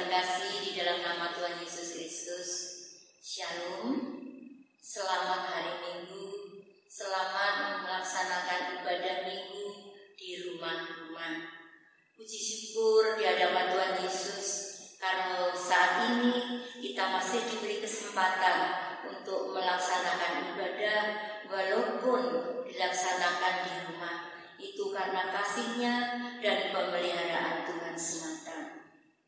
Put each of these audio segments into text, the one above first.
terkasih di dalam nama Tuhan Yesus Kristus, Shalom. Selamat hari Minggu, selamat melaksanakan ibadah Minggu di rumah-rumah. Puji syukur di hadapan Tuhan Yesus, karena saat ini kita masih diberi kesempatan untuk melaksanakan ibadah walaupun dilaksanakan di rumah. Itu karena kasih-Nya dan pemeliharaan Tuhan semata.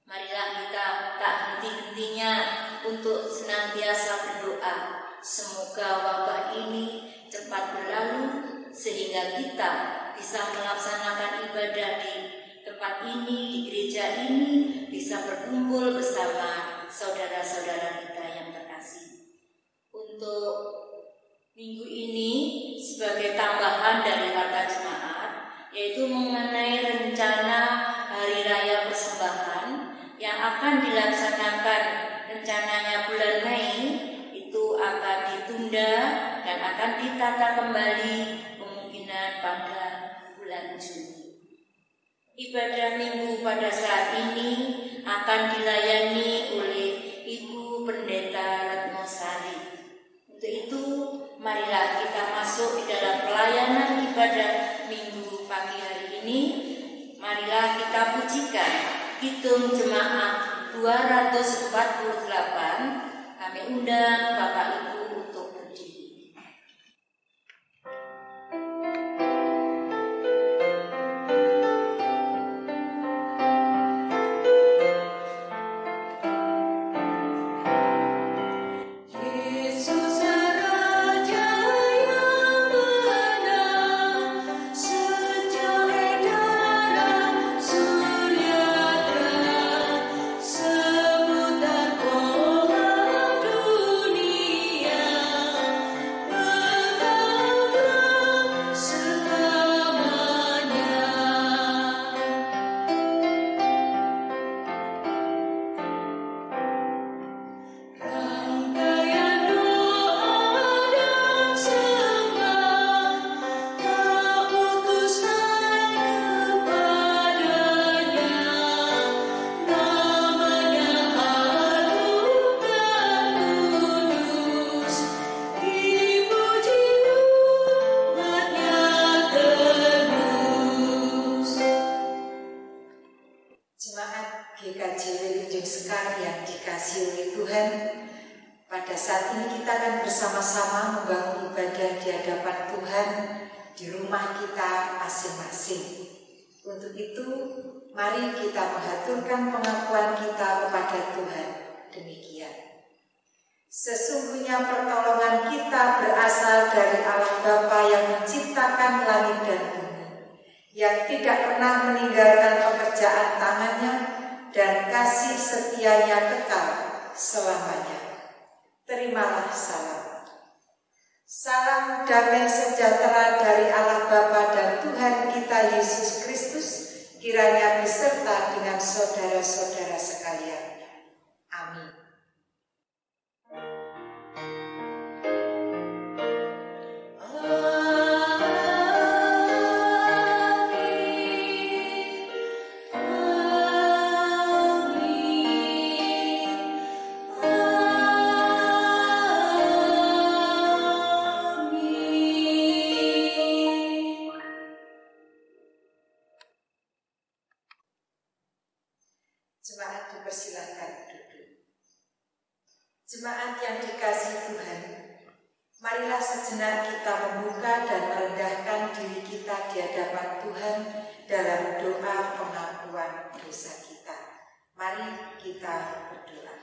Marilah kita tak henti-hentinya untuk senantiasa berdoa, semoga wabah ini cepat berlalu sehingga kita bisa melaksanakan ibadah di tempat ini, di gereja ini, bisa berkumpul bersama saudara-saudara kita yang terkasih. Untuk minggu ini sebagai tambahan dari kata jemaat, yaitu mengenai rencana Hari Raya Persembahan yang akan dilaksanakan rencananya bulan Mei, itu akan ditunda dan akan ditata kembali kemungkinan pada bulan Juni. Ibadah Minggu pada saat ini akan dilayani oleh Ibu Pendeta Retno Sari. Untuk itu, marilah kita masuk di dalam pelayanan ibadah Minggu pagi hari ini. Marilah kita pujikan Kidung Jemaat 248. Kami undang Bapak Ibu untuk berdiri. Sesungguhnya pertolongan kita berasal dari Allah Bapa yang menciptakan langit dan bumi, yang tidak pernah meninggalkan pekerjaan tangannya dan kasih setianya kekal selamanya. Terimalah salam. Salam damai sejahtera dari Allah Bapa dan Tuhan kita Yesus Kristus kiranya beserta dengan saudara-saudara sekalian. Amin. Jemaat dipersilakan duduk. Jemaat yang dikasihi Tuhan, marilah sejenak kita membuka dan merendahkan diri kita di hadapan Tuhan dalam doa pengakuan dosa kita. Mari kita berdoa.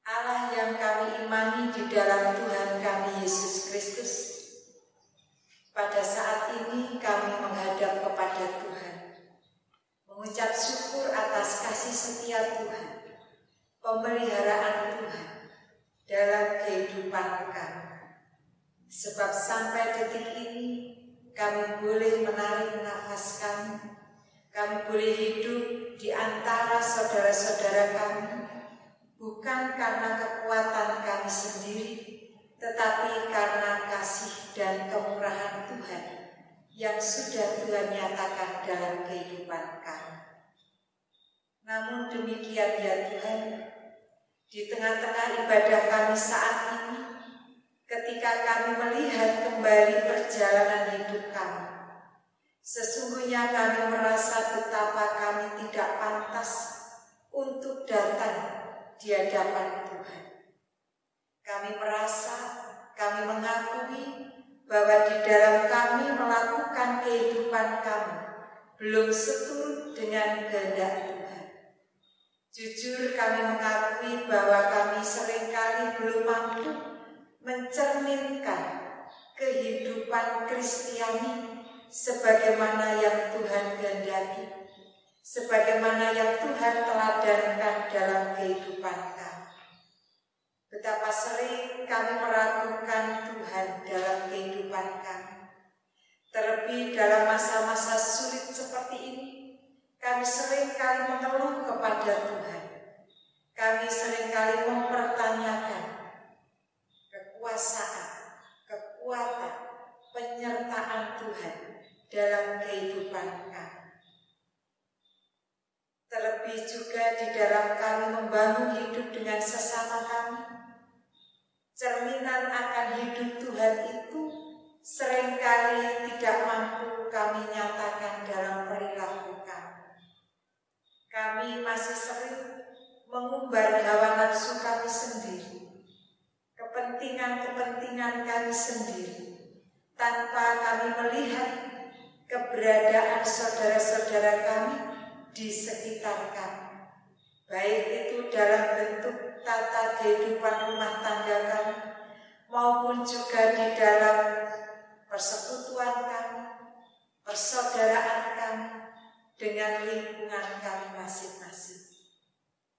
Allah yang kami imani di dalam Tuhan kami Yesus Kristus, pada saat ini kami menghadap kepada Tuhan, mengucap syukur atas kasih setia Tuhan, pemeliharaan Tuhan dalam kehidupan kami. Sebab sampai detik ini kami boleh menarik nafas kami boleh hidup di antara saudara-saudara kami, bukan karena kekuatan kami sendiri, tetapi karena kasih dan kemurahan Tuhan yang sudah Tuhan nyatakan dalam kehidupan kami. Namun demikian ya Tuhan, di tengah-tengah ibadah kami saat ini, ketika kami melihat kembali perjalanan hidup kami, sesungguhnya kami merasa betapa kami tidak pantas untuk datang di hadapan Tuhan. Kami merasa, kami mengakui bahwa di dalam kami melakukan kehidupan kami belum seturut dengan kehendak Tuhan. Jujur kami mengakui bahwa kami seringkali belum mampu mencerminkan kehidupan Kristiani sebagaimana yang Tuhan kehendaki, sebagaimana yang Tuhan teladankan dalam kehidupan kami. Betapa sering kami meragukan Tuhan dalam kehidupan kami. Terlebih dalam masa-masa sulit seperti ini, kami seringkali mengeluh kepada Tuhan. Kami seringkali mempertanyakan kekuasaan, kekuatan, penyertaan Tuhan dalam kehidupan kami. Terlebih juga di dalam kami membangun hidup dengan sesama kami. Cerminan akan hidup Tuhan itu seringkali tidak mampu kami nyatakan dalam perilaku kami. Kami masih sering mengumbar hawa nafsu kami sendiri, kepentingan-kepentingan kami sendiri, tanpa kami melihat keberadaan saudara-saudara kami di sekitar kami, baik itu dalam bentuk tata kehidupan rumah tangga kami, maupun juga di dalam persekutuan kami, persaudaraan kami, dengan lingkungan kami masing-masing.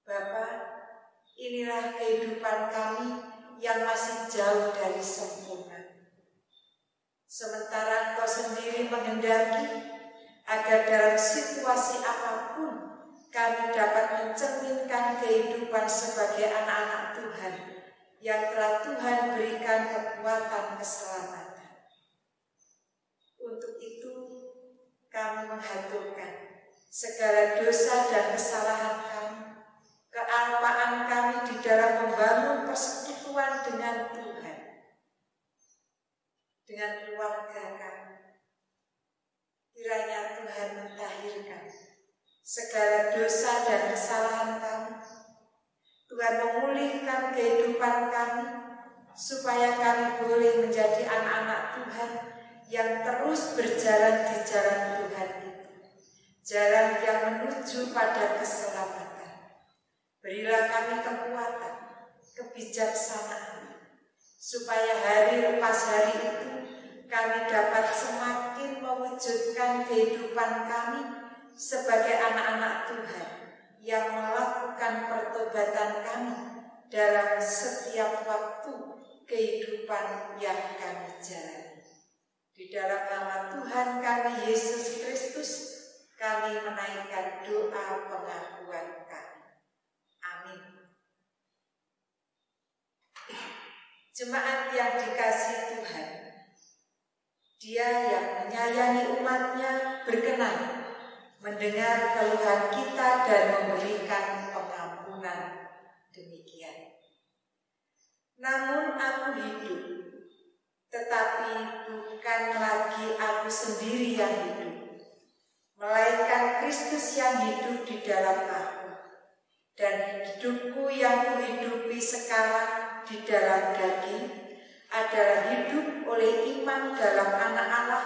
Bapa, inilah kehidupan kami yang masih jauh dari sempurna. Sementara Engkau sendiri menghendaki agar dalam situasi apapun kami dapat mencerminkan kehidupan sebagai anak-anak Tuhan yang telah Tuhan berikan kekuatan keselamatan. Untuk itu kami mengaturkan segala dosa dan kesalahan kami, kealpaan kami di dalam membangun persekutuan dengan Tuhan, dengan keluarga kami. Kiranya Tuhan mentahirkan segala dosa dan kesalahan kami. Tuhan memulihkan kehidupan kami, supaya kami boleh menjadi anak-anak Tuhan yang terus berjalan di jalan Tuhan itu, jalan yang menuju pada keselamatan. Berilah kami kekuatan, kebijaksanaan, supaya hari lepas hari itu kami dapat semakin mewujudkan kehidupan kami sebagai anak-anak Tuhan yang melakukan pertobatan kami dalam setiap waktu kehidupan yang kami jalani. Di dalam nama Tuhan kami Yesus Kristus, kami menaikkan doa pengakuan kami. Amin. Jemaat yang dikasihi Tuhan, Dia yang menyayangi umat-Nya berkenan mendengar keluhan kita dan memberikan pengampunan. Demikian. Namun aku hidup, tetapi bukan lagi aku sendiri yang hidup, melainkan Kristus yang hidup di dalam aku. Dan hidupku yang kuhidupi sekarang di dalam daging adalah hidup oleh iman dalam Anak Allah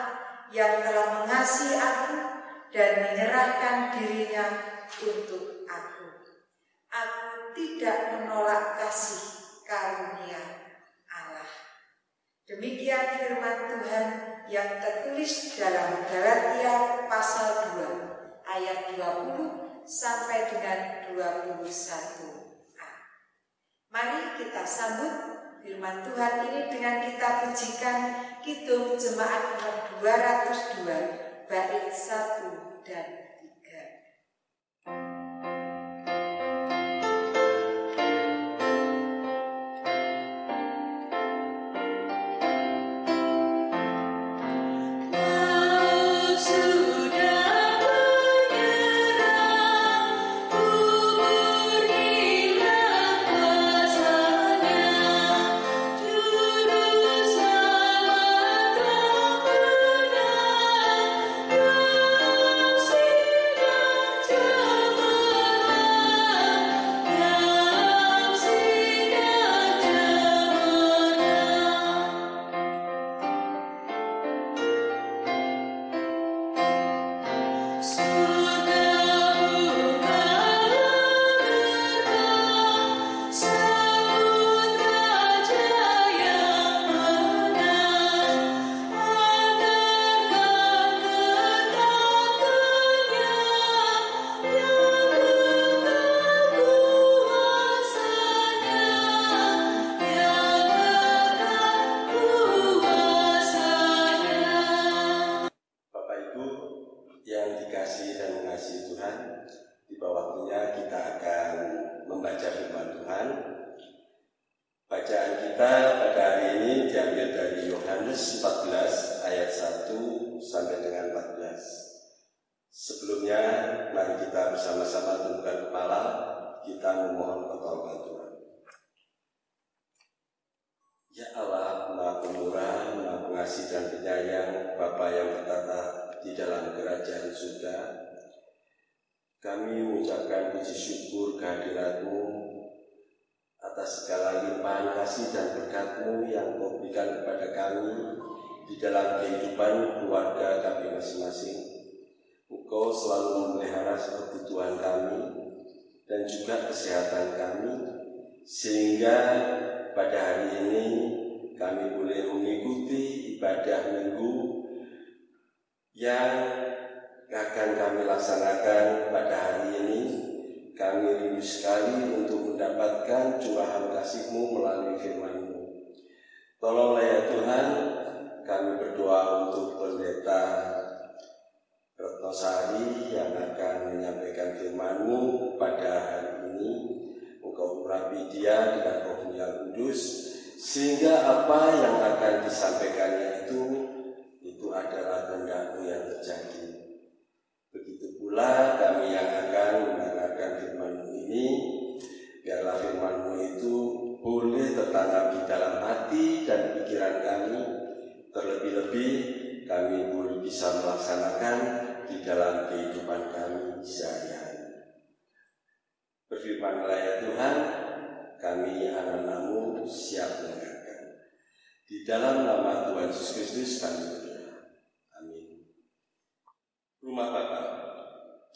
yang telah mengasihi aku dan menyerahkan dirinya untuk aku. Aku tidak menolak kasih karunia Allah. Demikian firman Tuhan yang tertulis dalam Galatia pasal 2 ayat 20 sampai dengan 21a. Mari kita sambut firman Tuhan ini dengan kita pujikan Kidung Jemaat nomor 202 bait 1 dan 3. Wow. dikasihi dan mengasihi Tuhan, tiba waktunya kita akan membaca firman Tuhan. Bacaan kita pada hari ini diambil dari Yohanes 14 ayat 1 sampai dengan 14. Sebelumnya, mari kita bersama-sama tundukkan kepala, kita memohon pertolongan Tuhan. Ya Allah, Maha Pemurah, Maha Pengasih dan Penyayang, Bapa yang bertata di dalam kerajaan surga, kami mengucapkan puji syukur kehadirat-Mu atas segala limpahan kasih dan berkat-Mu yang Kau berikan kepada kami di dalam kehidupan keluarga kami masing-masing. Engkau selalu memelihara kebutuhan kami dan juga kesehatan kami, sehingga pada hari ini kami boleh mengikuti ibadah minggu yang akan kami laksanakan pada hari ini. Kami rindu sekali untuk mendapatkan curahan kasih-Mu melalui firman-Mu. Tolonglah ya Tuhan, kami berdoa untuk Pendeta Retno Sari yang akan menyampaikan firman-Mu pada hari ini. Engkau urapi dia dengan Roh-Mu yang kudus, sehingga apa yang akan disampaikannya itu adalah kehendak-Mu yang terjadi. Begitu pula kami yang akan mendengarkan firman-Mu ini, biarlah firman-Mu itu boleh tertanam di dalam hati dan pikiran kami, terlebih-lebih kami boleh bisa melaksanakan di dalam kehidupan kami sehari-hari. Berfirmanlah ya Tuhan, kami anak-Mu siap mendengarkan. Di dalam nama Tuhan Yesus Kristus kami berdoa. Amin. Rumah Bapa,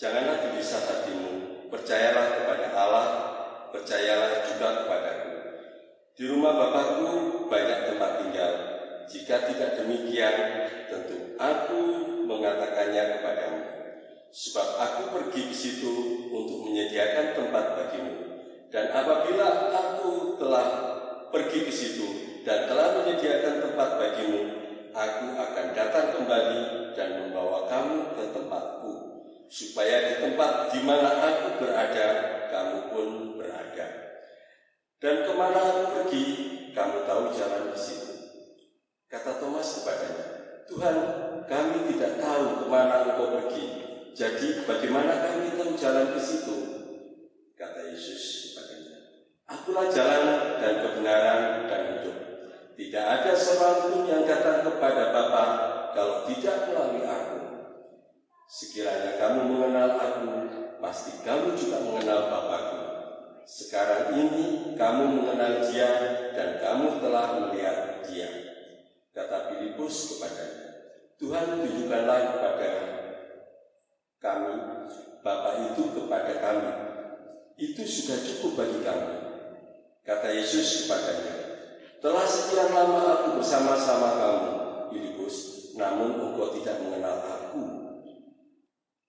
janganlah gelisah hatimu, percayalah kepada Allah, percayalah juga kepadaku. Di rumah Bapakku banyak tempat tinggal. Jika tidak demikian, tentu aku mengatakannya kepadamu. Sebab aku pergi ke situ untuk menyediakan tempat bagimu. Dan apabila aku telah pergi ke situ dan telah menyediakan tempat bagimu, aku akan datang kembali dan membawa kamu ke tempatku, supaya di tempat di mana aku berada, kamu pun berada. Dan kemana aku pergi, kamu tahu jalan ke situ. Kata Thomas kepadanya, Tuhan, kami tidak tahu kemana Engkau pergi. Jadi bagaimana kami tahu jalan ke situ? Kata Yesus kepadanya, Akulah jalan dan kebenaran dan hidup. Tidak ada seorang pun yang datang kepada Bapa kalau tidak melalui aku. Sekiranya kamu mengenal aku, pasti kamu juga mengenal Bapa-Ku. Sekarang ini kamu mengenal Dia dan kamu telah melihat Dia. Kata Filipus kepadanya, Tuhan, tunjukkanlah kepada kami Bapa itu kepada kami. Itu sudah cukup bagi kami. Kata Yesus kepadanya, telah sekian lama aku bersama-sama kamu, Filipus, namun engkau tidak mengenal aku.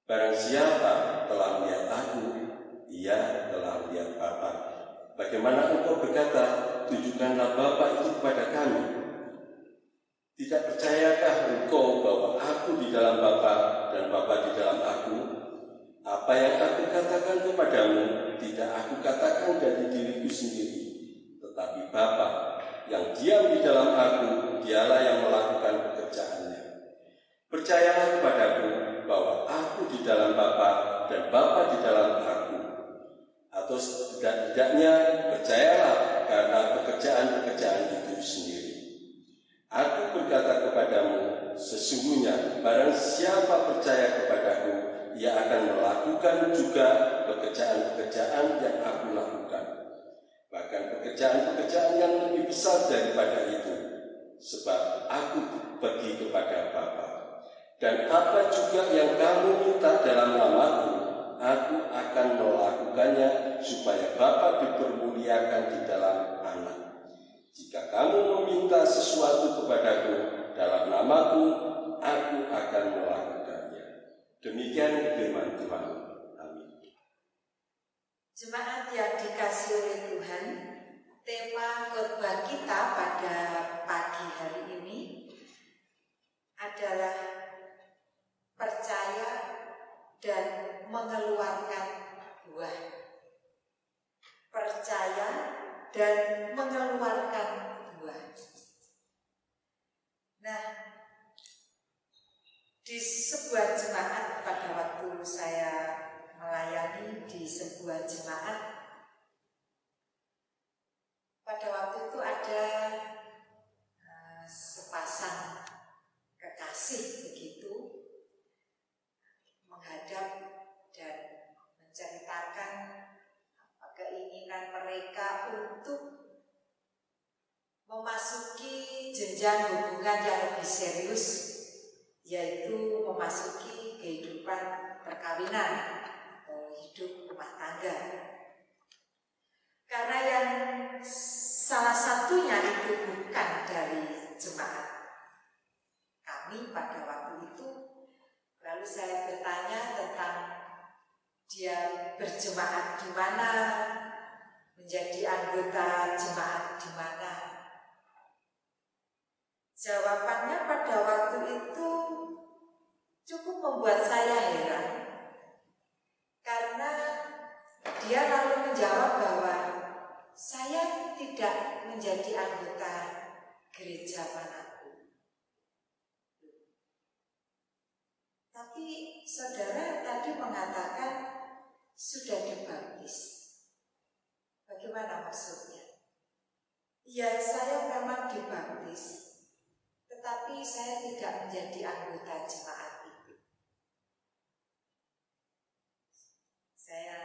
Barang siapa telah melihat aku, ia telah melihat Bapa. Bagaimana engkau berkata, tunjukkanlah Bapa itu kepada kami? Tidak percayakah engkau bahwa aku di dalam Bapa dan Bapa di dalam aku? Apa yang aku katakan kepadamu, tidak aku katakan dari diriku sendiri, tetapi Bapa yang diam di dalam aku, dialah yang melakukan pekerjaannya. Percayalah kepadaku bahwa aku di dalam Bapa dan Bapa di dalam aku. Atau setidaknya percayalah karena pekerjaan-pekerjaan itu sendiri. Aku berkata kepadamu, sesungguhnya barang siapa percaya kepadaku, ia akan melakukan juga pekerjaan-pekerjaan yang aku lakukan. Bahkan pekerjaan-pekerjaan yang lebih besar daripada itu, sebab aku pergi kepada Bapa. Dan apa juga yang kamu minta dalam namaku, aku akan melakukannya supaya Bapa dipermuliakan di dalam Anak. Jika kamu meminta sesuatu kepadaku dalam namaku, aku akan melakukannya. Demikian firman Tuhan. Amin. Jemaat yang dikasihi oleh Tuhan, tema khotbah kita pada pagi hari ini adalah percaya dan mengeluarkan buah. Percaya dan mengeluarkan buah. Nah, di sebuah jemaat pada waktu saya melayani di sebuah jemaat, pada waktu itu ada sepasang kekasih begitu menghadap dan menceritakan keinginan mereka untuk memasuki jenjang hubungan yang lebih serius, yaitu memasuki kehidupan perkawinan atau hidup rumah tangga. Karena yang salah satunya itu bukan dari jemaat kami pada waktu itu, lalu saya bertanya tentang dia berjemaat di mana, menjadi anggota jemaat di mana. Jawabannya pada waktu itu cukup membuat saya heran, karena dia lalu menjawab bahwa saya tidak menjadi anggota gereja manapun. Tapi saudara tadi mengatakan sudah dibaptis. Bagaimana maksudnya? Ya, saya memang dibaptis, tetapi saya tidak menjadi anggota jemaat itu. Saya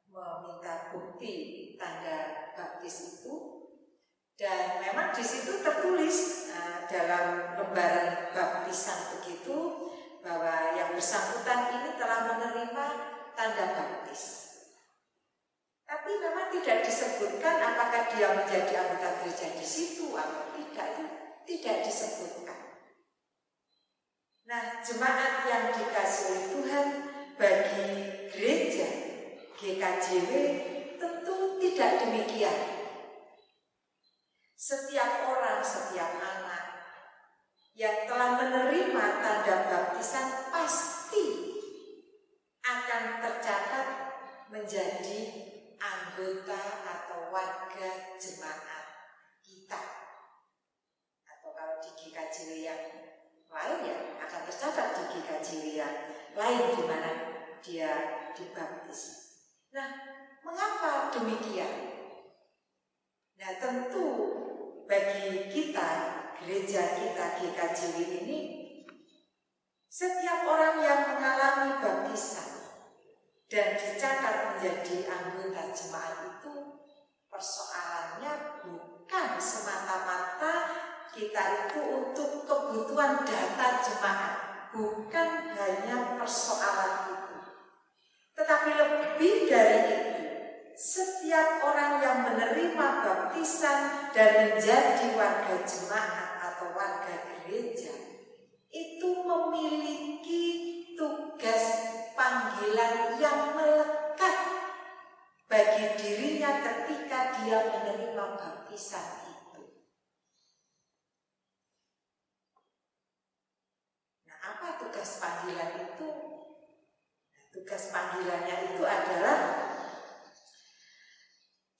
meminta bukti tanda baptis itu, dan memang di situ tertulis dalam lembaran baptisan begitu bahwa yang bersangkutan ini telah menerima tanda baptis. Tapi memang tidak disebutkan apakah dia menjadi anggota gereja di situ atau tidak, itu tidak disebutkan. Nah, jemaat yang dikasih oleh Tuhan bagi gereja GKJW tentu tidak demikian. Setiap orang, setiap anak yang telah menerima tanda baptisan pasti akan tercatat menjadi anggota atau warga jemaat kita. Atau kalau di GKJW yang lain ya akan tercatat di GKJW yang lain di mana dia dibaptis. Nah, mengapa demikian? Nah, tentu bagi kita, gereja kita GKJW ini, setiap orang yang mengalami baptisan dan dicatat menjadi anggota jemaat itu, persoalannya bukan semata-mata kita itu untuk kebutuhan data jemaat, bukan hanya persoalan itu, tetapi lebih dari itu, setiap orang yang menerima baptisan dan menjadi warga jemaat atau warga gereja itu memiliki tugas panggilan yang melekat bagi dirinya ketika dia menerima baptisan itu. Nah, apa tugas panggilan itu? Nah, tugas panggilannya itu adalah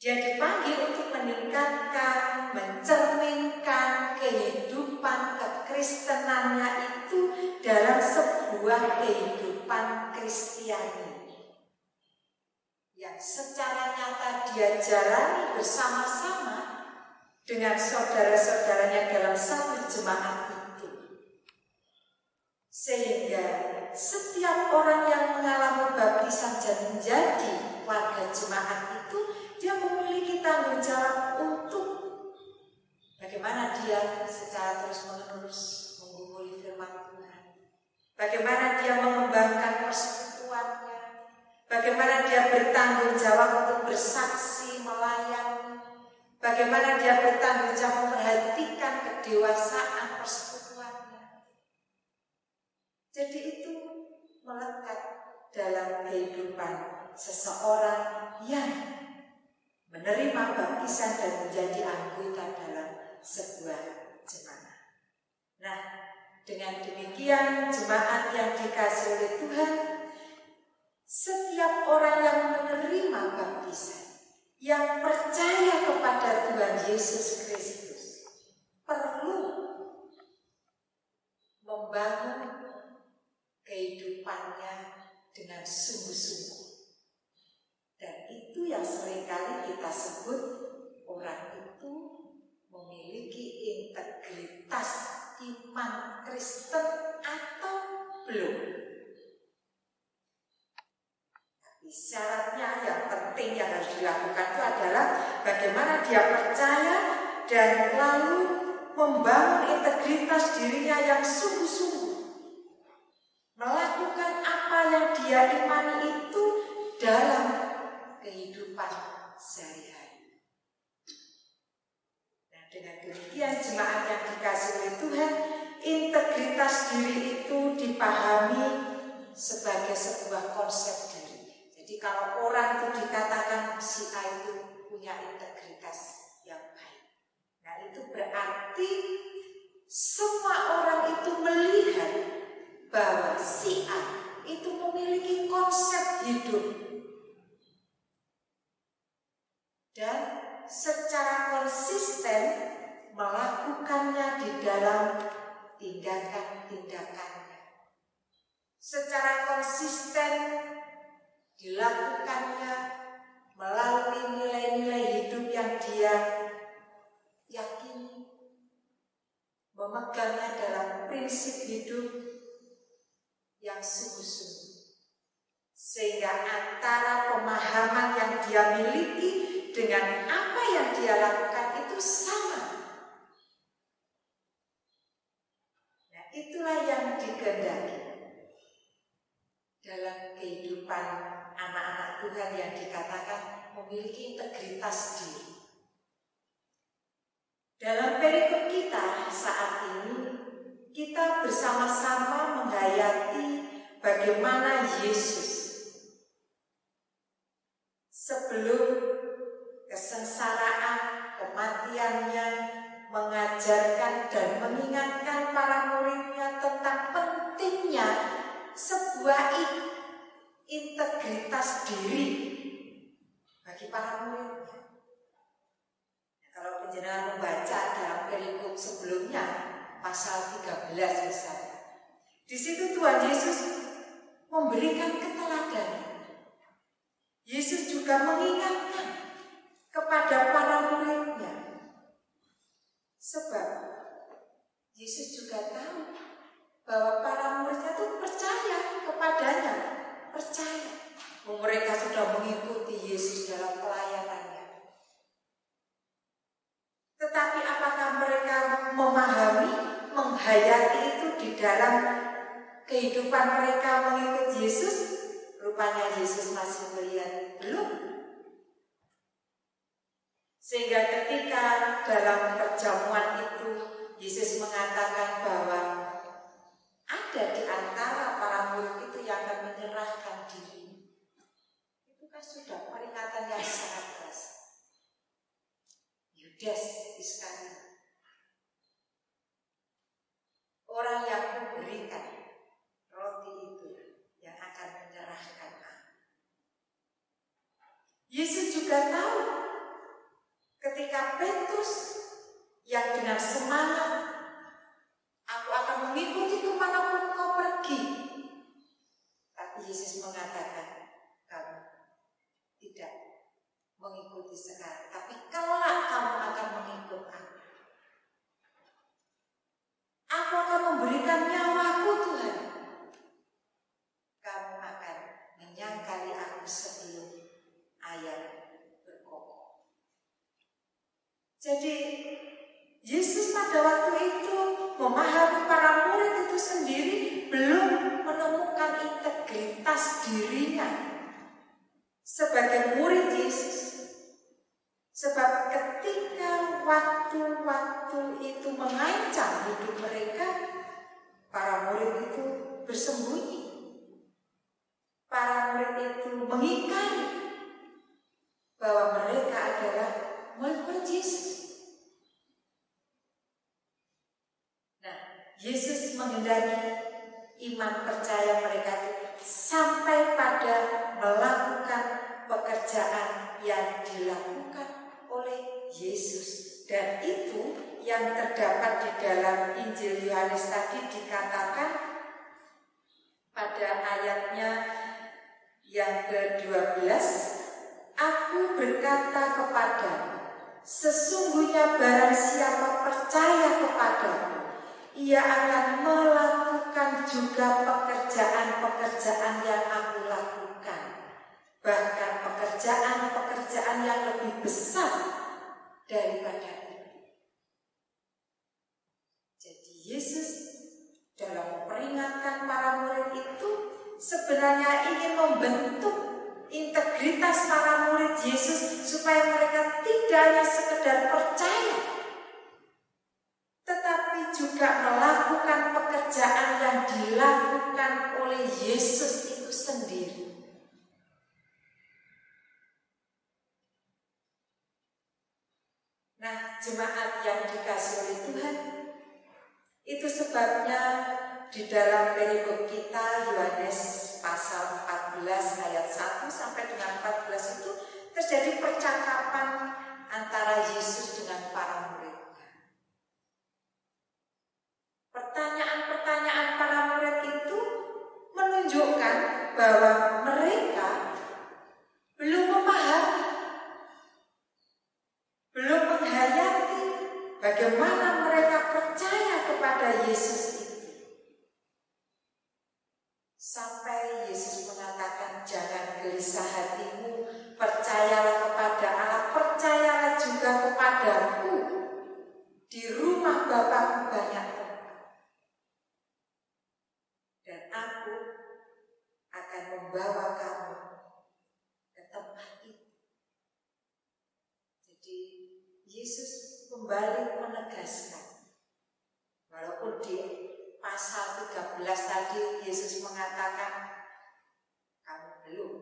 dia dipanggil untuk meningkatkan, mencerminkan kehidupan kekristenannya itu dalam sebuah kehidupan Kristiani yang secara nyata dia jalani bersama-sama dengan saudara-saudaranya dalam satu jemaat itu. Sehingga setiap orang yang mengalami baptisan dan menjadi warga jemaat itu, dia memiliki tanggung jawab untuk bagaimana dia secara terus-menerus menggumuli firman Tuhan, bagaimana dia mengembangkan persekutuannya, bagaimana dia bertanggung jawab untuk bersaksi, melayani, bagaimana dia bertanggung jawab memperhatikan kedewasaan persekutuannya. Jadi itu melekat dalam kehidupan seseorang yang menerima baptisan dan menjadi anggota dalam sebuah jemaat. Nah, dengan demikian jemaat yang dikasihi oleh Tuhan, setiap orang yang menerima baptisan, yang percaya kepada Tuhan Yesus Kristus, perlu membangun kehidupannya dengan sungguh-sungguh. Dan itu yang seringkali kita sebut orang itu memiliki integritas iman Kristen atau belum. Tapi syaratnya yang penting yang harus dilakukan itu adalah bagaimana dia percaya dan lalu membangun integritas dirinya yang sungguh-sungguh, melakukan apa yang dia imani itu dalam kehidupan sehari-hari. Nah, dengan demikian jemaat yang dikasihi oleh Tuhan, integritas diri itu dipahami sebagai sebuah konsep diri. Jadi kalau orang itu dikatakan si A itu punya integritas yang baik, nah itu berarti semua orang itu melihat bahwa si A itu memiliki konsep hidup dan secara konsisten melakukannya di dalam tindakan-tindakannya. Secara konsisten dilakukannya melalui nilai-nilai hidup yang dia yakini, memegangnya dalam prinsip hidup yang sungguh-sungguh, sehingga antara pemahaman yang dia miliki dengan apa yang dia lakukan itu sama. Nah, itulah yang dikehendaki dalam kehidupan anak-anak Tuhan yang dikatakan memiliki integritas diri. Dalam perikop kita saat ini, kita bersama-sama menghayati bagaimana Yesus sebelum kesengsaraan, kematiannya, mengajarkan dan mengingatkan para muridnya tentang pentingnya sebuah integritas diri bagi para muridnya. Kalau penjenengan membaca dalam perikop sebelumnya, pasal 13 misalnya, di situ Tuhan Yesus memberikan keteladanan. Yesus juga mengingatkan kepada para muridnya, sebab Yesus juga tahu bahwa para muridnya itu percaya kepadanya, percaya. Mereka sudah mengikuti Yesus dalam pelayanannya. Tetapi apakah mereka memahami, menghayati itu di dalam kehidupan mereka mengikut Yesus? Rupanya Yesus masih melihat belum. Sehingga ketika dalam perjamuan itu Yesus mengatakan bahwa ada di antara para murid itu yang akan menyerahkan diri. Itu kan sudah peringatan yang sangat keras. Yudas Iskariot, orang yang memberikan roti itu yang akan menyerahkan aku. Yesus juga tahu ketika Petrus yang dengan semangat, aku akan mengikuti kemanapun kau pergi. Tapi Yesus mengatakan, kamu tidak mengikuti sekarang, tapi kelak kamu akan mengikut aku. Aku akan memberikan nyawaku Tuhan. Kamu akan menyangkali aku sebelum ayam berkokok. Jadi Yesus pada waktu itu memahami para murid itu sendiri belum menemukan integritas dirinya sebagai murid Yesus. Sebab ketika waktu-waktu itu mengancam hidup mereka, para murid itu bersembunyi. Para murid itu mengingkari bahwa mereka adalah murid Yesus. Nah, Yesus menghendaki iman percaya mereka sampai pada melakukan pekerjaan yang dilakukan oleh Yesus. Dan itu yang terdapat di dalam Injil Yohanes tadi dikatakan pada ayatnya yang ke-12, aku berkata kepadamu, sesungguhnya barang siapa percaya kepadamu, ia akan melakukan juga pekerjaan-pekerjaan yang aku lakukan, bahkan pekerjaan-pekerjaan yang lebih besar daripada itu. Jadi Yesus dalam memperingatkan para murid itu sebenarnya ingin membentuk integritas para murid Yesus supaya mereka tidak hanya sekedar percaya, tetapi juga melakukan pekerjaan yang dilakukan oleh Yesus itu sendiri. Nah, jemaat yang dikasihi oleh Tuhan, itu sebabnya di dalam perikop kita Yohanes pasal 14 ayat 1 sampai dengan 14 itu terjadi percakapan antara Yesus dengan para muridnya. Pertanyaan-pertanyaan para murid itu menunjukkan bahwa mereka belum memahami, belum menghayati bagaimana mereka percaya kepada Yesus itu. Sampai Yesus mengatakan, jangan gelisah hatimu, percayalah kepada Allah, percayalah juga kepadaku. Di rumah Bapakku banyak tempat, dan aku akan membawa kamu ke tempat itu. Jadi Yesus kembali menegaskan, walaupun di pasal 13 tadi Yesus mengatakan kamu belum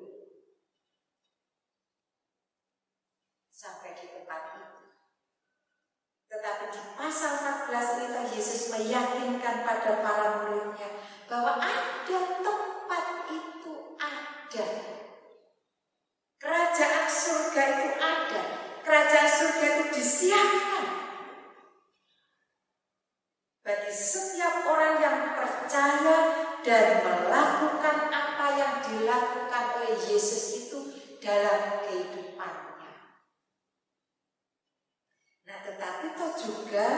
sampai di tempat itu, tetapi di pasal 14 itu Yesus meyakinkan pada para muridnya bahwa ada tempat itu ada. Kerajaan surga itu ada. Kerajaan surga itu disiapkan bagi setiap orang yang percaya dan melakukan apa yang dilakukan oleh Yesus itu dalam kehidupannya. Nah, tetapi toh juga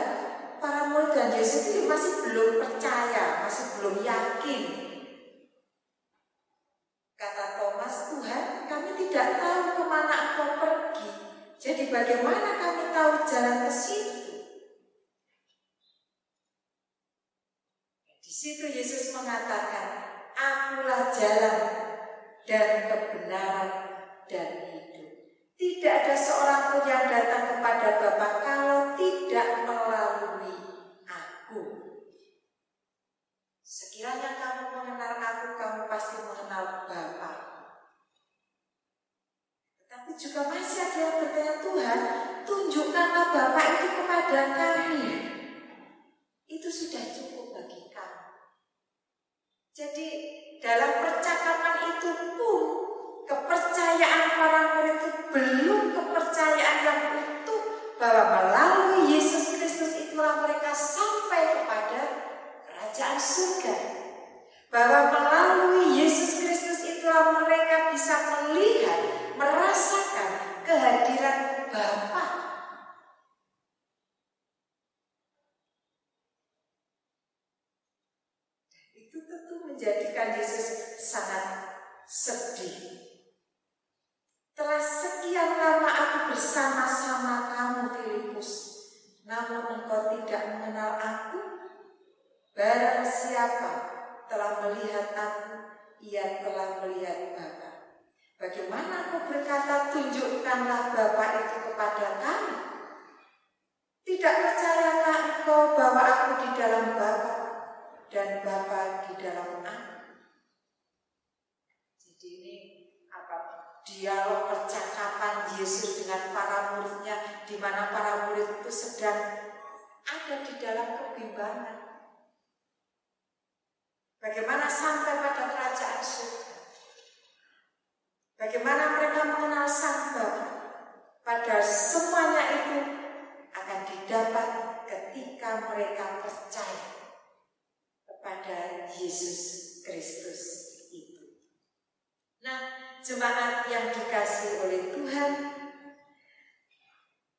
para murid dan Yesus itu masih belum percaya, masih belum yakin. Kata Thomas, Tuhan, kami tidak tahu kemana Engkau pergi. Jadi bagaimana kami tahu jalan ke situ? Di situ Yesus mengatakan, akulah jalan dan kebenaran dan hidup. Tidak ada seorang pun yang datang kepada Bapa kalau tidak melalui aku. Sekiranya kamu mengenal aku, kamu pasti mengenal Bapa. Tetapi juga masih ada yang bertanya, Tuhan, tunjukkanlah Bapa itu kepada kami. Itu sudah cukup bagi kami. Jadi dalam percakapan itu pun kepercayaan para murid itu belum kepercayaan yang utuh bahwa melalui Yesus Kristus itulah mereka sampai kepada kerajaan surga. Bahwa melalui Yesus Kristus itulah mereka bisa melihat, merasakan kehadiran Bapa. Itu tentu menjadikan Yesus sangat sedih. Telah sekian lama aku bersama-sama kamu, Filipus, namun engkau tidak mengenal aku. Barang siapa telah melihat aku, ia telah melihat Bapa. Bagaimana aku berkata, tunjukkanlah Bapa itu kepada kami? Tidak percayakah engkau bahwa aku di dalam Bapa dan Bapa di dalam aku? Jadi ini dialog percakapan Yesus dengan para muridnya, di mana para murid itu sedang ada di dalam kebimbangan. Bagaimana sampai pada kerajaan surga? Bagaimana mereka mengenal Sang Bapa? Padahal semuanya itu akan didapat ketika mereka percaya kepada Yesus Kristus itu. Nah, jemaat yang dikasihi oleh Tuhan,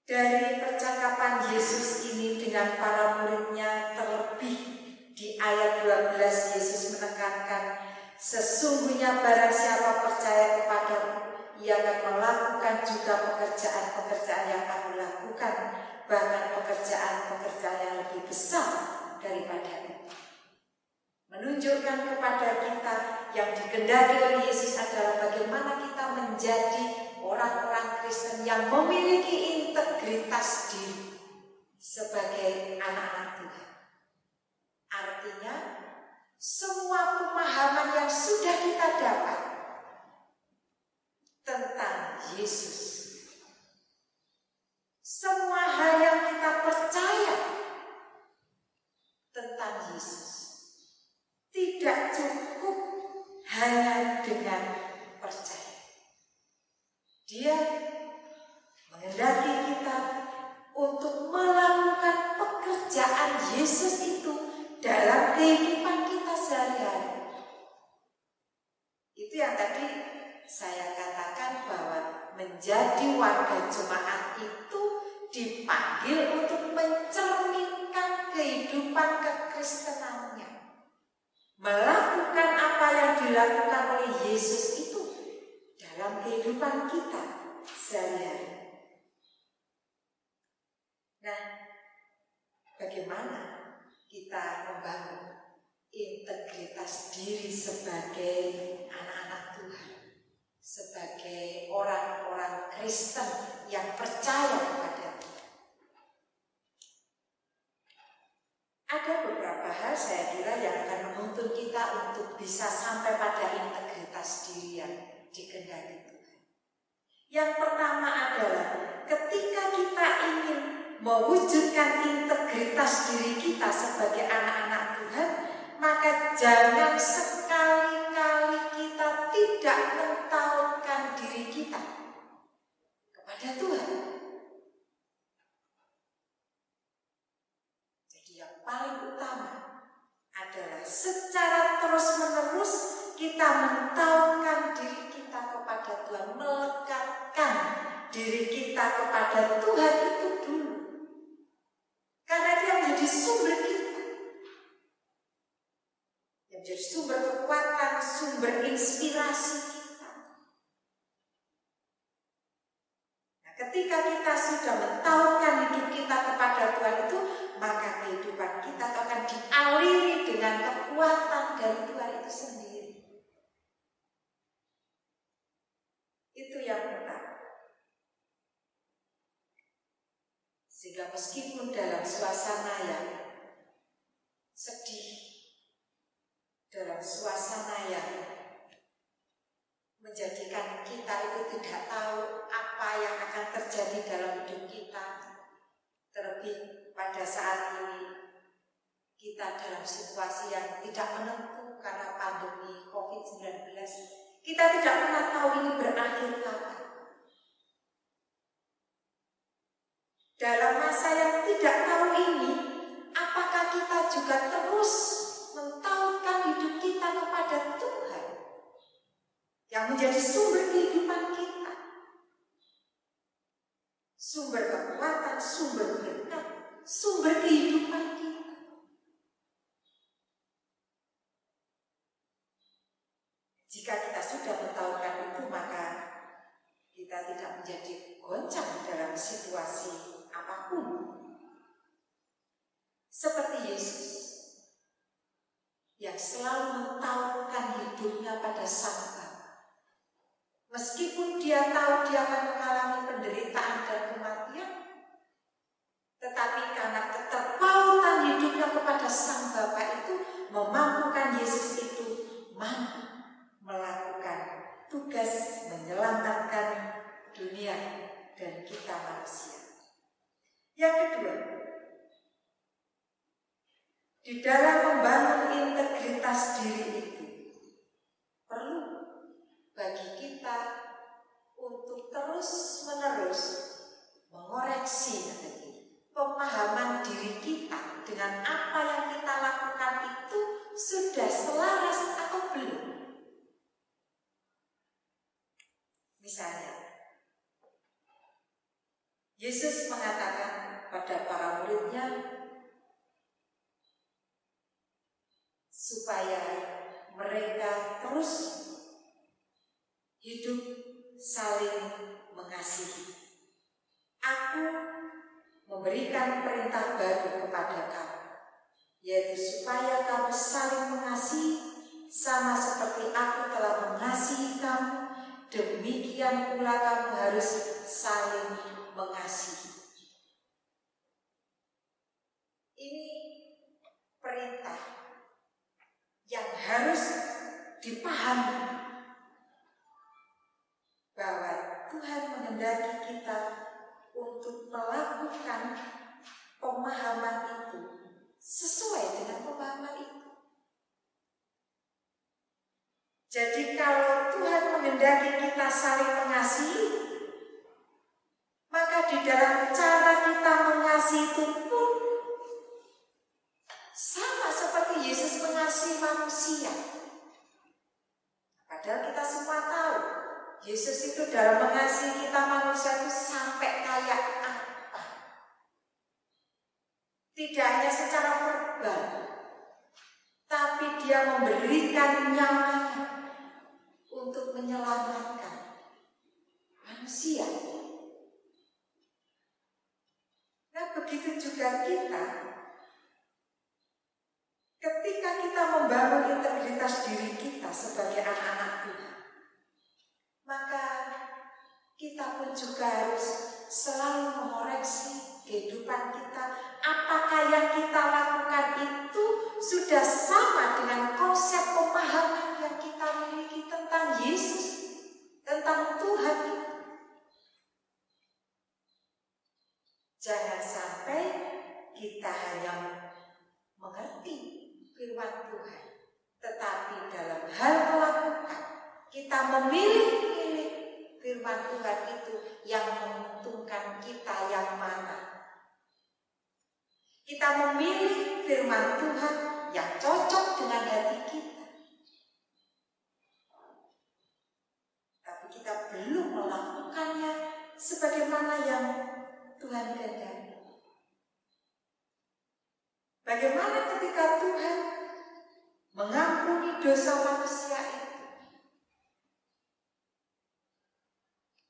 dari percakapan Yesus ini dengan para muridnya, terlebih di ayat 12 Yesus menekankan, sesungguhnya barang siapa percaya kepadamu, ia akan melakukan juga pekerjaan-pekerjaan yang aku lakukan, bahkan pekerjaan-pekerjaan yang lebih besar daripada itu. Menunjukkan kepada kita yang dikehendaki oleh Yesus adalah bagaimana kita menjadi orang-orang Kristen yang memiliki integritas diri sebagai anak-anak Tuhan. Artinya, semua pemahaman yang sudah kita dapat tentang Yesus, semua hal yang kita percaya tentang Yesus, tidak cukup hanya dengan percaya. Dia menghendaki kita untuk melakukan pekerjaan Yesus itu dalam kehidupan kita sehari-hari. Itu yang tadi saya katakan, bahwa menjadi warga jemaat itu dipanggil untuk mencerminkan kehidupan kekristenannya, melakukan apa yang dilakukan oleh Yesus itu dalam kehidupan kita sehari-hari. Nah, bagaimana kita membangun integritas diri sebagai anak-anak Tuhan, sebagai orang-orang Kristen yang percaya kepada Tuhan? Ada beberapa hal saya kira yang akan menuntun kita untuk bisa sampai pada integritas diri yang dikehendaki Tuhan. Yang pertama adalah ketika kita ingin mewujudkan integritas diri kita sebagai anak-anak Tuhan, maka jangan sekali-kali kita tidak mentautkan diri kita kepada Tuhan. Jadi yang paling utama adalah secara terus-menerus kita mentautkan diri kita kepada Tuhan, melekatkan diri kita kepada Tuhan itu dulu. Karena dia menjadi sumber kita, yang menjadi sumber kekuatan, sumber inspirasi kita. Nah, ketika kita sudah mentautkan hidup kita kepada Tuhan itu, maka kehidupan kita akan dialiri dengan kekuatan dari Tuhan itu sendiri. Itu yang pertama. Sehingga meskipun dalam suasana yang sedih, dalam suasana yang menjadikan kita itu tidak tahu apa yang akan terjadi dalam hidup kita, terlebih pada saat ini kita dalam situasi yang tidak menentu karena pandemi COVID-19, kita tidak pernah tahu ini berakhir kapan. Dalam masa yang tidak tahu ini, apakah kita juga terus mentautkan hidup kita kepada Tuhan yang menjadi sumber kehidupan kita, sumber kekuatan, sumber berkat, sumber kehidupan kita. Jika kita sudah mentautkan itu, maka kita tidak menjadi goncang dalam situasi apapun. Seperti Yesus yang selalu mentautkan hidupnya pada Sang Bapa. Meskipun dia tahu dia akan mengalami penderitaan dan kematian, tetapi karena keterpautan hidupnya kepada Sang Bapa itu memampukan Yesus itu mampu melakukan tugas menyelamatkan dunia dan kita manusia. Yang kedua, di dalam membangun integritas diri itu perlu bagi kita Misalnya, Yesus mengatakan pada para muridnya supaya mereka terus hidup saling mengasihi. Aku memberikan perintah baru kepada kamu, yaitu supaya kamu saling mengasihi, sama seperti aku telah mengasihi kamu, demikian pula kamu harus saling mengasihi. Ini perintah yang harus dipahami, bahwa Tuhan menghendaki kita untuk melakukan pemahaman itu sesuai dengan pemahaman itu. Jadi kalau Tuhan menghendaki kita saling mengasihi, maka di dalam cara kita mengasihi itu pun sama seperti Yesus mengasihi manusia. Padahal kita semua tahu Yesus itu dalam mengasihi kita manusia itu sampai kayak apa. Tidak hanya secara verbal, tapi dia memberikan nyawanya untuk menyelamatkan manusia. Nah, begitu juga kita, ketika kita membangun integritas diri kita sebagai anak-anak Tuhan, maka kita pun juga harus selalu mengoreksi kehidupan kita. Apakah yang kita lakukan itu sudah sama dengan konsep pemahaman yang kita miliki tentang Yesus, tentang Tuhan? Jangan sampai kita hanya mengerti firman Tuhan, tetapi dalam hal melakukan kita memilih firman Tuhan itu yang menguntungkan kita yang mana. Kita memilih firman Tuhan yang cocok dengan hati kita, tapi kita belum melakukannya sebagaimana yang Tuhan kehendaki. Bagaimana ketika Tuhan mengampuni dosa manusia itu,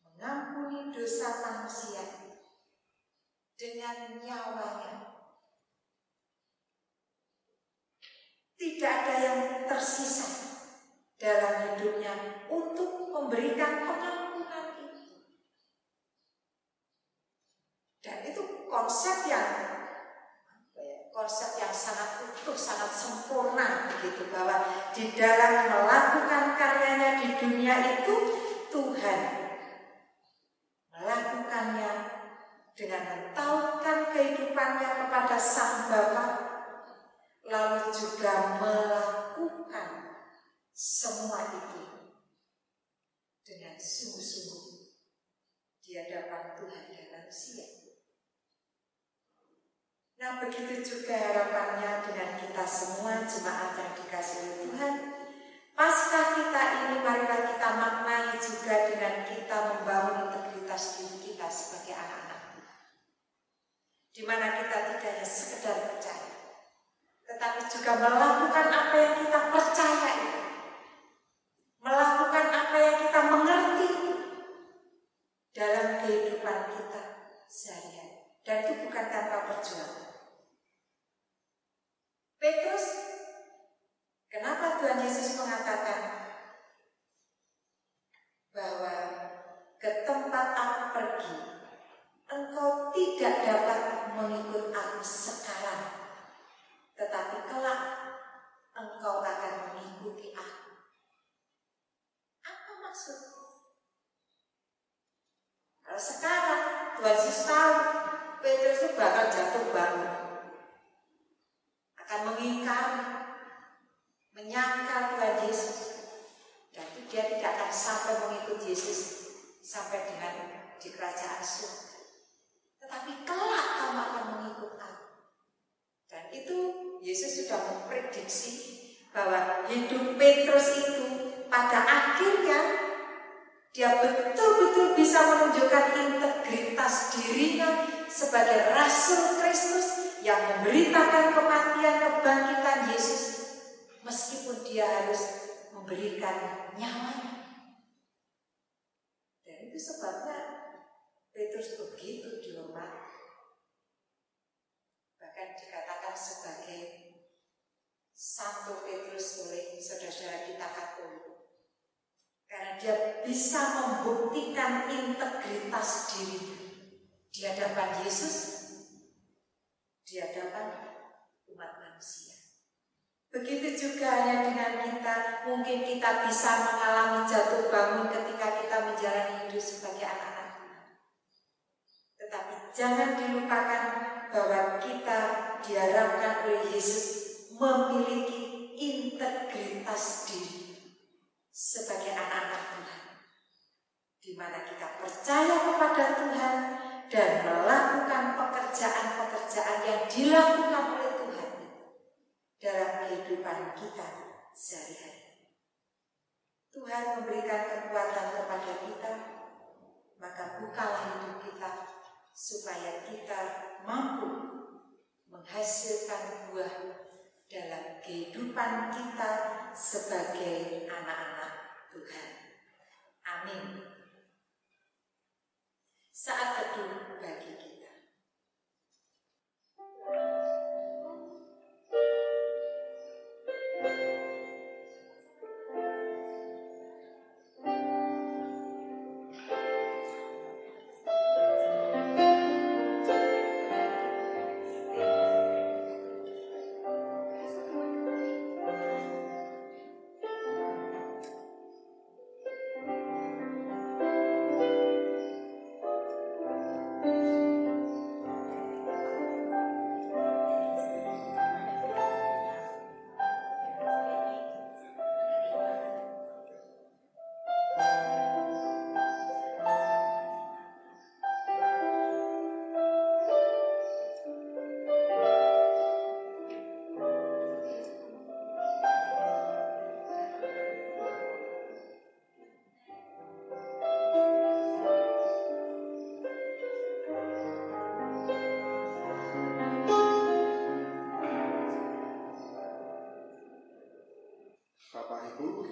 mengampuni dosa manusia dengan nyawanya? Tidak ada yang tersisa dalam hidupnya untuk memberikan pengampunan itu. Dan itu konsep yang sangat utuh, sangat sempurna begitu, bahwa di dalam melakukan karyanya di dunia itu Tuhan melakukannya dengan mentautkan kehidupannya kepada Sang Bapa, lalu juga melakukan semua itu dengan sungguh-sungguh di hadapan Tuhan dan manusia. Nah, begitu juga harapannya dengan kita semua jemaat yang dikasihi oleh Tuhan. Paskah kita ini marilah kita maknai juga dengan kita membangun integritas diri kita sebagai anak-anak Tuhan, di mana kita tidak hanya sekedar percaya, tetapi juga melakukan apa yang kita percaya itu, melakukan apa yang kita mengerti dalam kehidupan kita sehari-hari. Dan itu bukan tanpa perjuangan. Petrus, kenapa Tuhan Yesus mengatakan bahwa ke tempat aku pergi, engkau tidak dapat mengikut aku sekarang, tetapi kelak engkau akan mengikuti aku. Apa maksudnya? Kalau sekarang Tuhan Yesus tahu Petrus itu bakal jatuh bangun, akan mengingkari, menyangkal Tuhan Yesus, dan dia tidak akan sampai mengikuti Yesus sampai dengan di kerajaan surga. Tetapi kelak kamu akan mengikut aku. Dan itu Yesus sudah memprediksi bahwa hidup Petrus itu pada akhirnya dia betul memberikan nyawanya. Dan itu sebabnya Petrus begitu dihormati. Bahkan dikatakan sebagai Santo Petrus oleh saudara-saudara kita Katolik. Karena dia bisa membuktikan integritas diri di hadapan Yesus, di hadapan umat manusia. Begitu juga hanya dengan kita, mungkin kita bisa mengalami jatuh bangun ketika kita menjalani hidup sebagai anak-anak Tuhan. Tetapi jangan dilupakan bahwa kita diharapkan oleh Yesus memiliki integritas diri sebagai anak-anak Tuhan, di mana kita percaya kepada Tuhan dan melakukan pekerjaan-pekerjaan yang dilakukan oleh Tuhan dalam kehidupan kita sehari-hari. Tuhan memberikan kekuatan kepada kita, maka bukalah hidup kita supaya kita mampu menghasilkan buah dalam kehidupan kita sebagai anak-anak Tuhan. Amin. Saat teduh bagi kita.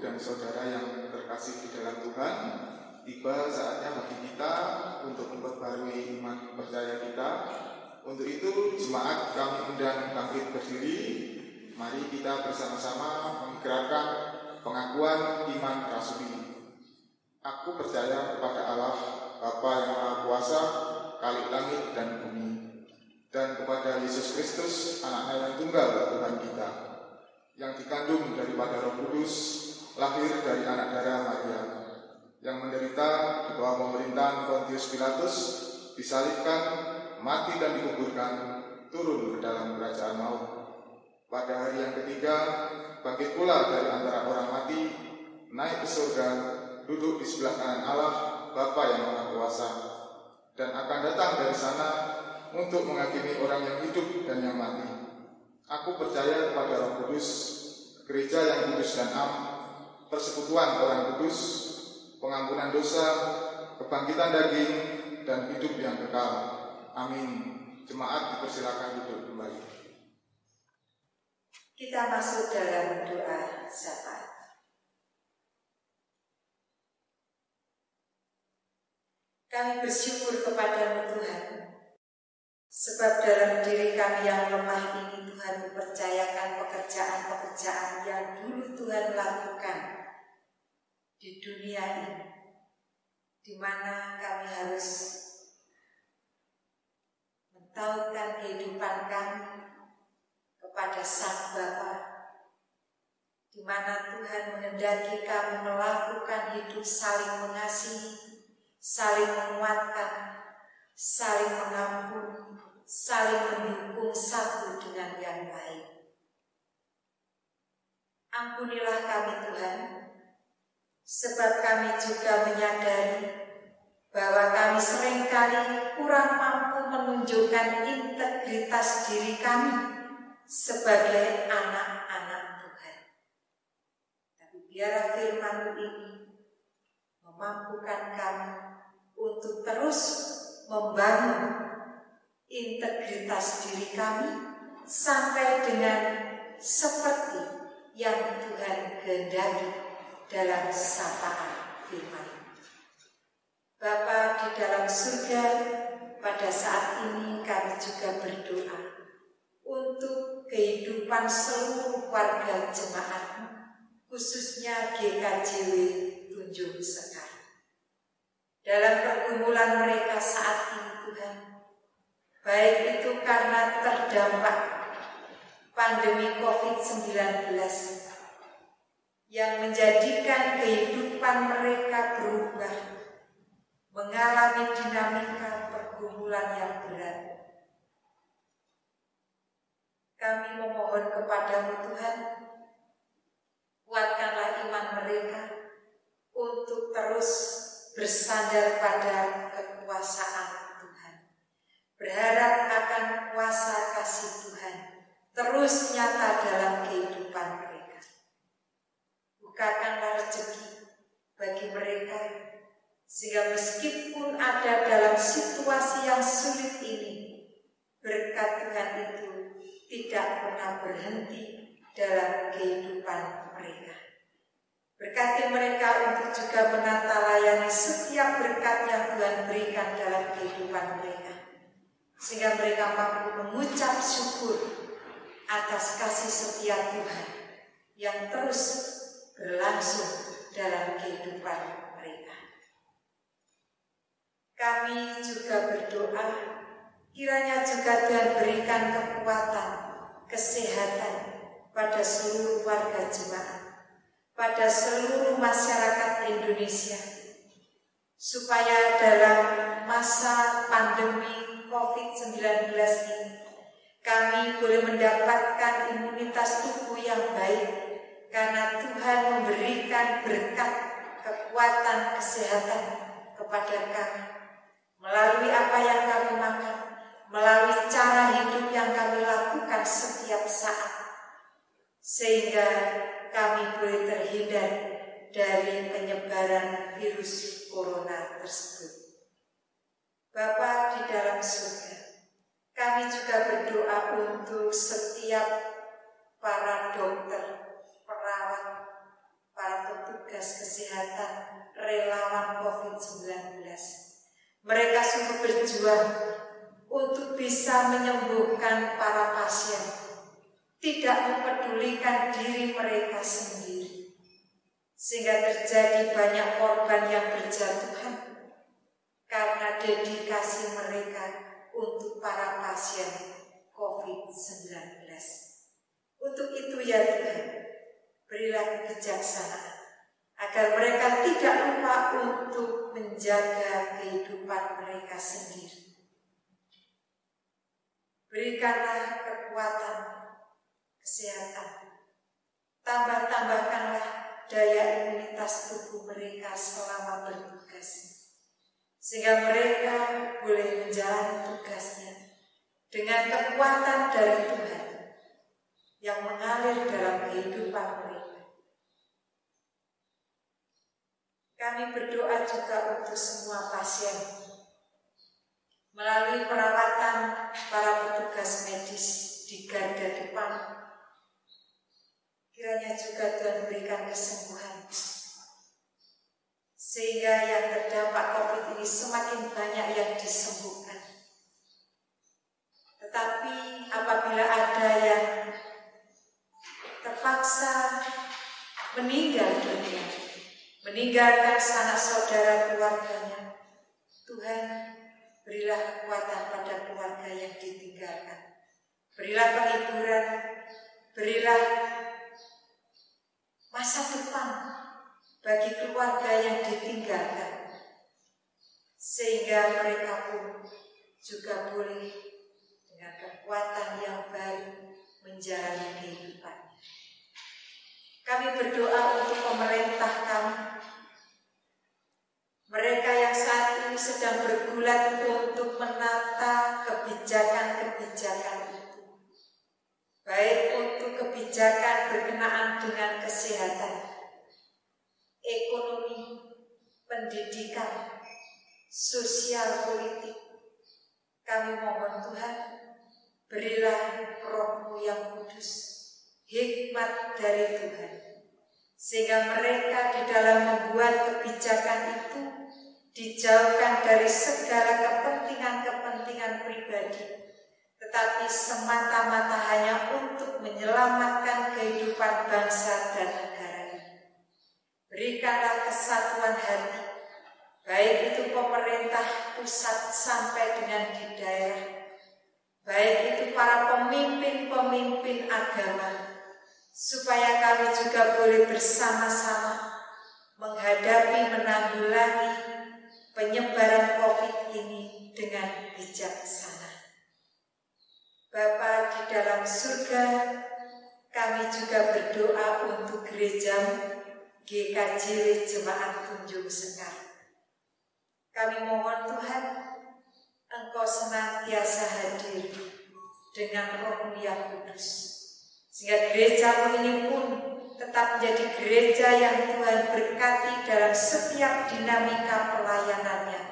Dan saudara yang terkasih di dalam Tuhan, tiba saatnya bagi kita untuk memperbarui iman percaya kita. Untuk itu jemaat kami undang bangkit berdiri. Mari kita bersama-sama mengikrarkan pengakuan iman rasuli. Aku percaya kepada Allah Bapa yang Maha Kuasa, Khalik langit dan bumi, dan kepada Yesus Kristus, Anaknya yang tunggal Tuhan kita, yang dikandung daripada Roh Kudus, lahir dari anak darah Maria, yang menderita di bawah pemerintahan Pontius Pilatus, disalibkan, mati dan dikuburkan, turun ke dalam kerajaan maut. Pada hari yang ketiga, bangkit pula dari antara orang mati, naik ke surga, duduk di sebelah kanan Allah, Bapa yang Maha Kuasa, dan akan datang dari sana untuk menghakimi orang yang hidup dan yang mati. Aku percaya kepada Roh Kudus, gereja yang kudus dan am, persekutuan orang kudus, pengampunan dosa, kebangkitan daging, dan hidup yang kekal. Amin. Jemaat dipersilakan duduk kembali. Kita masuk dalam doa syafaat. Kami bersyukur kepada-Mu Tuhan, sebab dalam diri kami yang lemah ini Tuhan mempercayakan pekerjaan-pekerjaan yang dulu Tuhan lakukan di dunia ini, di mana kami harus mentautkan kehidupan kami kepada Sang Bapa, di mana Tuhan menghendaki kami melakukan hidup saling mengasihi, saling menguatkan, saling mengampuni, saling mendukung satu dengan yang lain. Ampunilah kami Tuhan, sebab kami juga menyadari bahwa kami seringkali kurang mampu menunjukkan integritas diri kami sebagai anak-anak Tuhan. Tapi biarlah firman-Mu ini memampukan kami untuk terus membangun integritas diri kami sampai dengan seperti yang Tuhan kehendaki dalam sapaan firman. Bapa di dalam surga, pada saat ini kami juga berdoa untuk kehidupan seluruh warga jemaat-Mu, khususnya GKJW Tunjung Sekar. Dalam pergumulan mereka saat ini Tuhan, baik itu karena terdampak pandemi COVID-19 yang menjadikan kehidupan mereka berubah, mengalami dinamika pergumulan yang berat. Kami memohon kepadamu Tuhan, kuatkanlah iman mereka untuk terus bersandar pada kekuasaan Tuhan, berharap akan kuasa kasih Tuhan terus nyata dalam kehidupan mereka. Bukakanlah rezeki bagi mereka, sehingga meskipun ada dalam situasi yang sulit ini, berkat Tuhan itu tidak pernah berhenti dalam kehidupan mereka. Berkati mereka untuk juga menata layani setiap berkat yang Tuhan berikan dalam kehidupan mereka, sehingga mereka mampu mengucap syukur atas kasih setia Tuhan yang terus berlangsung dalam kehidupan mereka. Kami juga berdoa, kiranya juga Tuhan berikan kekuatan, kesehatan pada seluruh warga jemaat, pada seluruh masyarakat Indonesia, supaya dalam masa pandemi COVID-19 ini kami boleh mendapatkan imunitas tubuh yang baik, karena Tuhan memberikan berkat kekuatan kesehatan kepada kami melalui apa yang kami makan, melalui cara hidup yang kami lakukan setiap saat, sehingga kami boleh terhindar dari penyebaran virus corona tersebut. Bapa di dalam surga, kami juga berdoa untuk setiap para dokter, perawat, para petugas kesehatan, relawan COVID-19. Mereka sungguh berjuang untuk bisa menyembuhkan para pasien, tidak mempedulikan diri mereka sendiri, sehingga terjadi banyak korban yang berjatuhan karena dedikasi mereka untuk para pasien COVID-19. Untuk itu ya Tuhan, berilah kebijaksanaan agar mereka tidak lupa untuk menjaga kehidupan mereka sendiri. Berikanlah kekuatan, kesehatan, tambahkanlah daya imunitas tubuh mereka selama bertugas, sehingga mereka boleh menjalani tugasnya dengan kekuatan dari Tuhan yang mengalir dalam kehidupan mereka. Kami berdoa juga untuk semua pasien melalui perawatan para petugas medis di garda depan. Kiranya juga Tuhan berikan kesembuhan, sehingga yang terdampak COVID ini semakin banyak yang disembuhkan. Tetapi apabila ada yang terpaksa meninggal dunia, meninggalkan sanak saudara keluarganya, Tuhan berilah kekuatan pada keluarga yang ditinggalkan. Berilah penghiburan, berilah masa depan bagi keluarga yang ditinggalkan, sehingga mereka pun juga boleh dengan kekuatan yang baru menjalani kehidupan. Kami berdoa untuk pemerintah kami, mereka yang saat ini sedang bergulat untuk menata kebijakan-kebijakan itu, baik untuk kebijakan berkenaan dengan kesehatan, ekonomi, pendidikan, sosial, politik. Kami mohon Tuhan, berilah Roh-Mu yang kudus, hikmat dari Tuhan, sehingga mereka di dalam membuat kebijakan itu dijauhkan dari segala kepentingan-kepentingan pribadi, tetapi semata-mata hanya untuk menyelamatkan kehidupan bangsa dan negara ini. Berikanlah kesatuan hati, baik itu pemerintah pusat sampai dengan di daerah, baik itu para pemimpin-pemimpin agama, supaya kami juga boleh bersama-sama menghadapi, menanggulangi penyebaran COVID ini dengan bijaksana. Bapa di dalam surga, kami juga berdoa untuk gereja GKJW Jemaat Kunjung Sekar. Kami mohon Tuhan, Engkau senantiasa hadir dengan Roh-Mu yang kudus, sehingga gereja ini pun tetap menjadi gereja yang Tuhan berkati dalam setiap dinamika pelayanannya.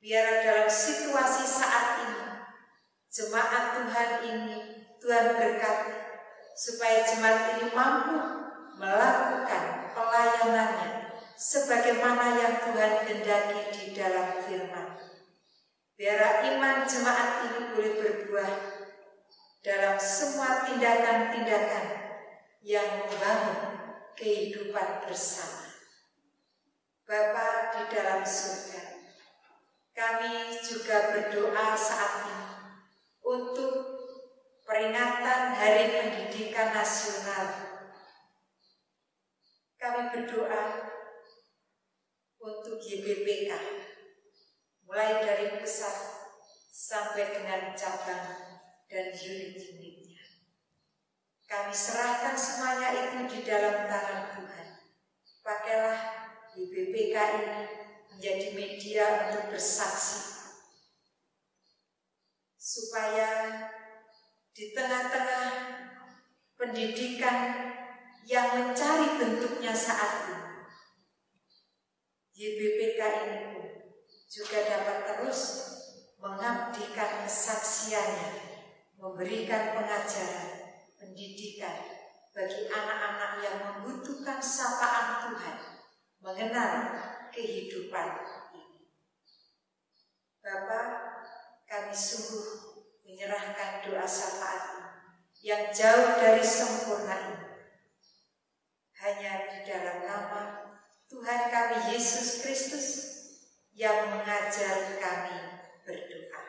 Biar dalam situasi saat ini, jemaat Tuhan ini Tuhan berkati, supaya jemaat ini mampu melakukan pelayanannya sebagaimana yang Tuhan kehendaki di dalam firman. Biar iman jemaat ini boleh berbuah dalam semua tindakan-tindakan yang membangun kehidupan bersama. Bapa di dalam surga, kami juga berdoa saat ini untuk peringatan Hari Pendidikan Nasional. Kami berdoa untuk YBPK, mulai dari pusat sampai dengan cabang dan unit-unitnya. Kami serahkan semuanya itu di dalam tangan Tuhan. Pakailah YBPK ini menjadi media untuk bersaksi, supaya di tengah-tengah pendidikan yang mencari bentuknya saat ini, YBPK ini pun juga dapat terus mengabdikan kesaksiannya, memberikan pengajaran, pendidikan bagi anak-anak yang membutuhkan sapaan Tuhan, mengenal kehidupan ini. Bapa, kami sungguh menyerahkan doa syafaat yang jauh dari sempurna ini hanya di dalam nama Tuhan kami Yesus Kristus yang mengajar kami berdoa.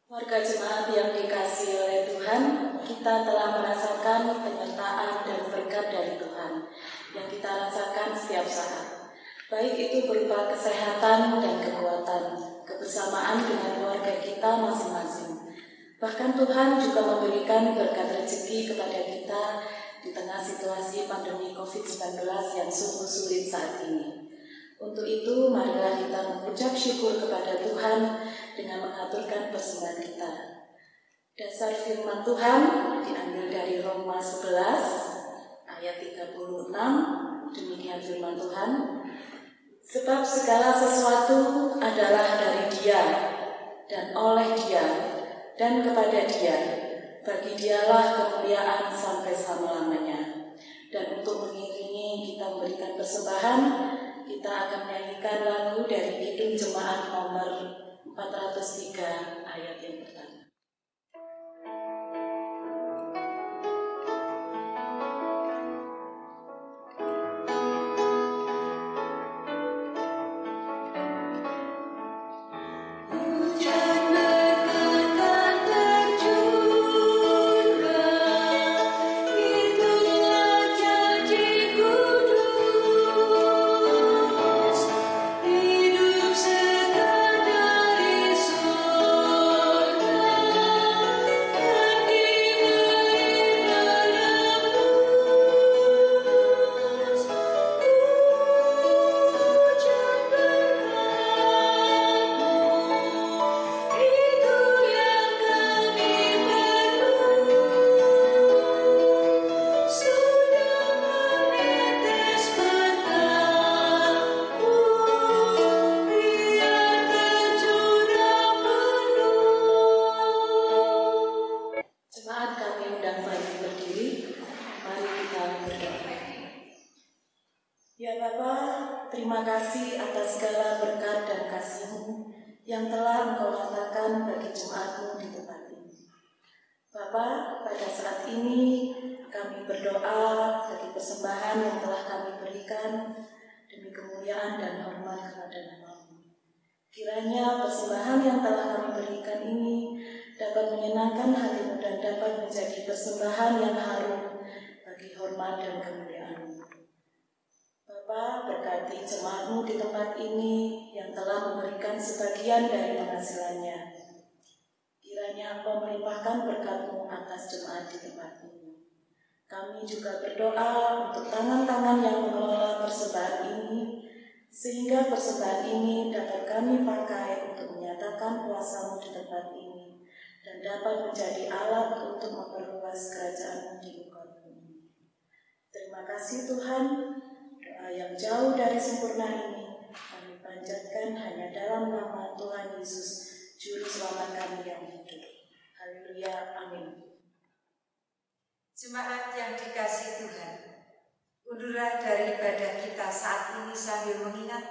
Warga jemaat yang dikasihi oleh Tuhan, kita telah merasakan penyertaan dan berkat dari Tuhan yang kita rasakan setiap saat, baik itu berupa kesehatan dan kekuatan, kebersamaan dengan keluarga kita masing-masing. Bahkan Tuhan juga memberikan berkat rezeki kepada kita di tengah situasi pandemi COVID-19 yang sungguh sulit saat ini. Untuk itu, marilah kita mengucap syukur kepada Tuhan dengan mengaturkan persembahan kita. Dasar firman Tuhan diambil dari Roma 11 ayat 36. Demikian firman Tuhan. Sebab segala sesuatu adalah dari Dia dan oleh Dia dan kepada Dia. Bagi Dialah kemuliaan sampai selama-lamanya. Dan untuk mengiringi kita memberikan persembahan, kita akan menyanyikan lagu dari Kidung Jemaat nomor 403 ayat yang pertama. Terima kasih atas segala berkat dan kasih-Mu yang telah Engkau nyatakan bagi jemaat-Mu di tempat ini. Bapa, pada saat ini kami berdoa bagi persembahan yang telah kami berikan demi kemuliaan dan hormat kepada nama-Mu. Kiranya persembahan yang telah kami berikan ini dapat menyenangkan hati-Mu dan dapat menjadi persembahan yang harum bagi hormat dan kemuliaan-Mu. Bapa, berkati jemaat-Mu di tempat ini yang telah memberikan sebagian dari penghasilannya. Kiranya Engkau melimpahkan berkat-Mu atas jemaat di tempat ini. Kami juga berdoa untuk tangan-tangan yang mengelola persembahan ini, sehingga persembahan ini dapat kami pakai untuk menyatakan kuasa-Mu di tempat ini, dan dapat menjadi alat untuk memperluas kerajaan-Mu di muka bumi. Terima kasih Tuhan. Doa yang jauh dari sempurna ini kami panjatkan hanya dalam nama Tuhan Yesus, Juru Selamat kami yang hidup. Haleluya, amin. Jemaat yang dikasihi Tuhan, undulah dari ibadah kita saat ini sambil mengingat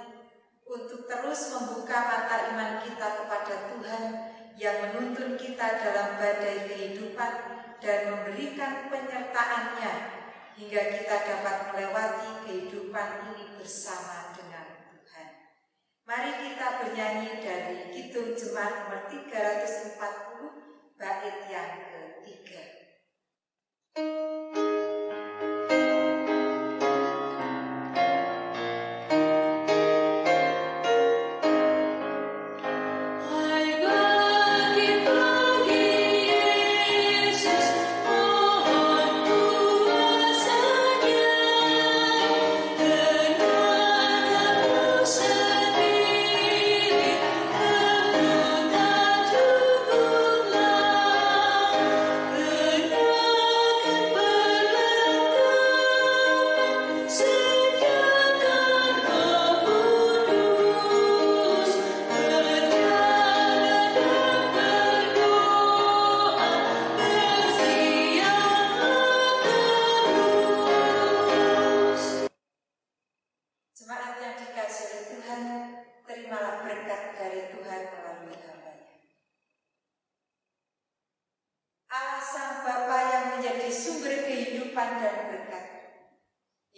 untuk terus membuka mata iman kita kepada Tuhan yang menuntun kita dalam badai kehidupan dan memberikan penyertaan-Nya hingga kita dapat melewati kehidupan ini bersama dengan Tuhan. Mari kita bernyanyi dari Kidung Jemaat nomor 340 bait yang ketiga.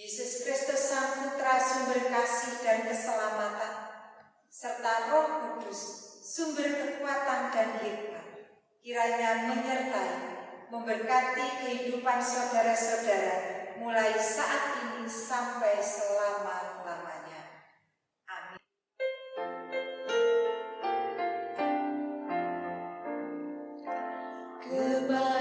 Yesus Kristus Sang Putra, sumber kasih dan keselamatan, serta Roh Kudus, sumber kekuatan dan hikmat, kiranya menyertai, memberkati kehidupan saudara-saudara mulai saat ini sampai selama-lamanya. Amin. kebaikan